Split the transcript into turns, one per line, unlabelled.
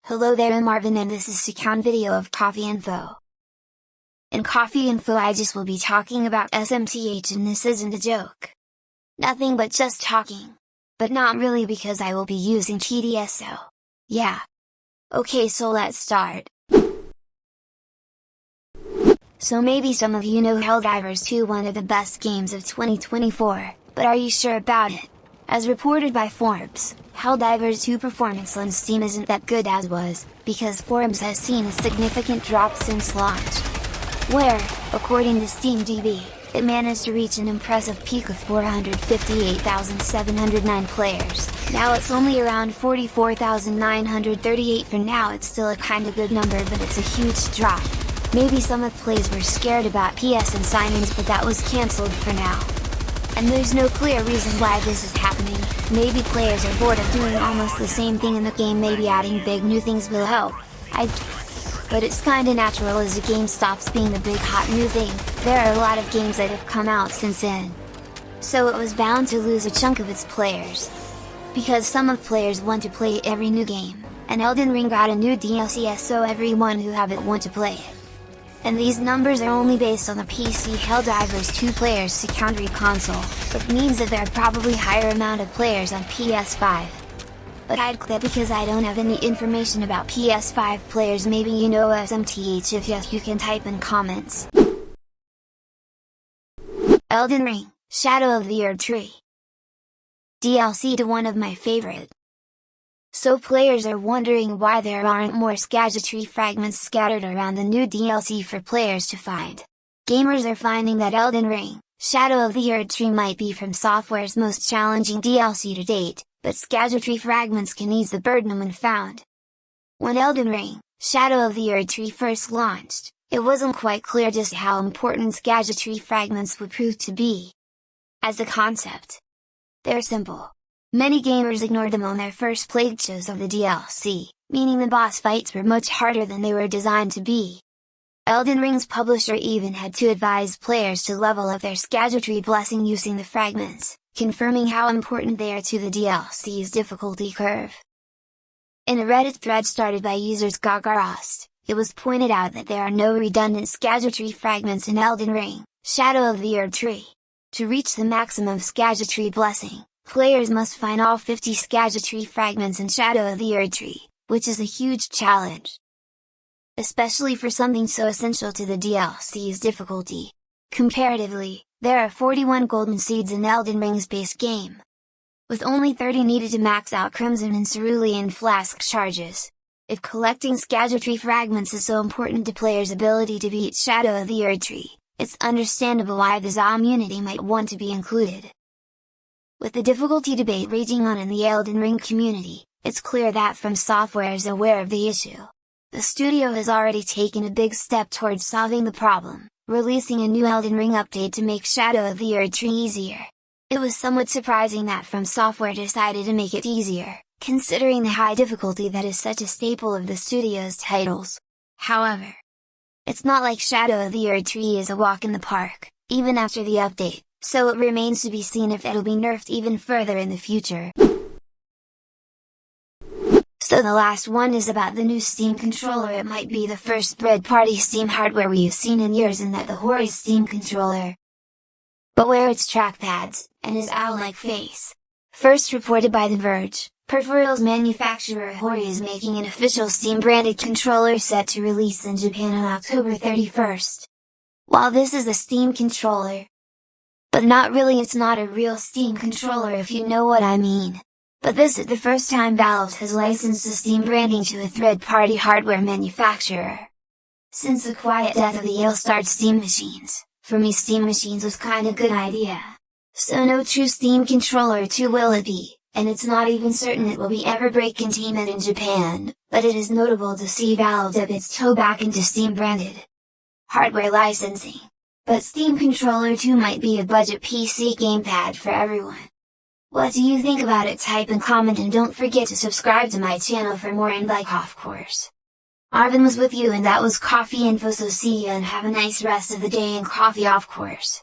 Hello there, I'm Arven and this is Secound video of Coffee Info. In Coffee Info I just will be talking about smth, and this isn't a joke. Nothing but just talking. But not really, because I will be using TDS, so yeah. Okay, so let's start. So maybe some of you know Helldivers 2, one of the best games of 2024, but are you sure about it? As reported by Forbes, Helldivers 2 performance on Steam isn't that good as was, because Forbes has seen a significant drop since launch. Where, according to SteamDB, it managed to reach an impressive peak of 458,709 players. Now it's only around 44,938 for now. It's still a kinda good number, but it's a huge drop. Maybe some of players were scared about PSN sign-ins, but that was cancelled for now. And there's no clear reason why this is happening. Maybe players are bored of doing almost the same thing in the game. Maybe adding big new things will help. But it's kinda natural as the game stops being the big hot new thing. There are a lot of games that have come out since then. So it was bound to lose a chunk of its players. Because some of players want to play every new game, and Elden Ring got a new DLC, so everyone who have it want to play it. And these numbers are only based on the PC Helldivers 2 players secondary console, which means that there are probably higher amount of players on PS5. But I'd click because I don't have any information about PS5 players. Maybe you know smth, if yes you can type in comments. Elden Ring, Shadow of the Erd Tree. DLC to one of my favorite. So players are wondering why there aren't more tree fragments scattered around the new DLC for players to find. Gamers are finding that Elden Ring, Shadow of the Erd Tree might be from Software's most challenging DLC to date, but tree fragments can ease the burden when found. When Elden Ring, Shadow of the Erd Tree first launched, it wasn't quite clear just how important tree fragments would prove to be. As a concept, they're simple. Many gamers ignored them on their first playthroughs of the DLC, meaning the boss fights were much harder than they were designed to be. Elden Ring's publisher even had to advise players to level up their tree blessing using the fragments, confirming how important they are to the DLC's difficulty curve. In a Reddit thread started by users Gagarost, it was pointed out that there are no redundant tree fragments in Elden Ring, Shadow of the Erd Tree. To reach the maximum tree blessing, players must find all 50 tree fragments in Shadow of the Erd Tree, which is a huge challenge. Especially for something so essential to the DLC's difficulty. Comparatively, there are 41 golden seeds in Elden Ring's base game, with only 30 needed to max out Crimson and Cerulean Flask charges. If collecting tree fragments is so important to players' ability to beat Shadow of the Erd Tree, it's understandable why the community might want to be included. With the difficulty debate raging on in the Elden Ring community, it's clear that From Software is aware of the issue. The studio has already taken a big step towards solving the problem, releasing a new Elden Ring update to make Shadow of the Erd Tree easier. It was somewhat surprising that From Software decided to make it easier, considering the high difficulty that is such a staple of the studio's titles. However, it's not like Shadow of the Erd Tree is a walk in the park, even after the update, so it remains to be seen if it'll be nerfed even further in the future. So the last one is about the new Steam controller. It might be the first third-party Steam hardware we've seen in years, and that the Hori Steam controller, but where its trackpads, and his owl-like face. First reported by The Verge, Performance manufacturer Hori is making an official Steam-branded controller set to release in Japan on October 31st. While this is a Steam controller, but not really, it's not a real Steam controller if you know what I mean. But this is the first time Valve has licensed the Steam branding to a third-party hardware manufacturer. Since the quiet death of the ill-starred Steam machines, for me Steam machines was kinda good idea. So no true Steam controller 2 will it be, and it's not even certain it will be ever break containment in Japan, but it is notable to see Valve dip its toe back into Steam branded hardware licensing. But Steam Controller 2 might be a budget PC gamepad for everyone. What do you think about it? Type and comment, and don't forget to subscribe to my channel for more, and like, of course. Arven was with you, and that was Coffee Info, so see ya and have a nice rest of the day, and coffee of course.